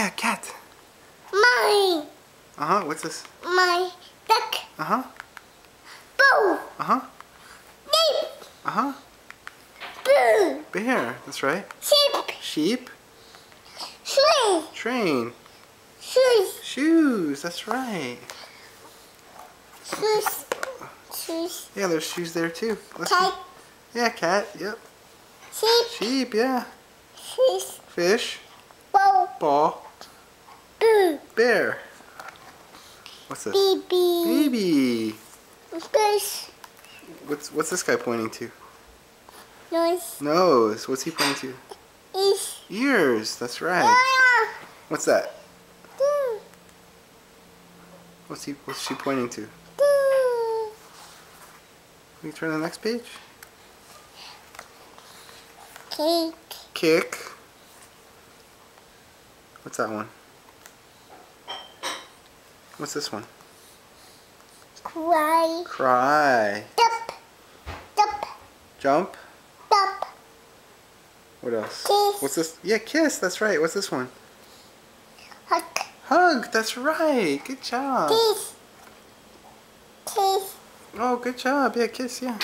Yeah, cat. My. What's this? My duck. Bull. Sheep. Boo. Bear. That's right. Sheep. Sheep. Tree. Train. Shoes. Shoes. That's right. Shoes. Shoes. Yeah, there's shoes there too. Cat. Yeah, cat. Yep. Sheep. Sheep. Yeah. Fish. Fish. Bull. Ball. Boo. Bear. What's this? Baby. Baby. Fish. What's this guy pointing to? Nose. Nose. What's he pointing to? Ears. Ears. That's right. Ah. What's that? Boo. What's she pointing to? Boo. Can you turn to the next page? Cake. Kick. What's that one? What's this one? Cry. Cry. Dup. Dup. Jump. Dup. What else? Kiss. What's this? Yeah, kiss. That's right. What's this one? Hug. Hug. That's right. Good job. Kiss. Kiss. Oh, good job. Yeah, kiss. Yeah.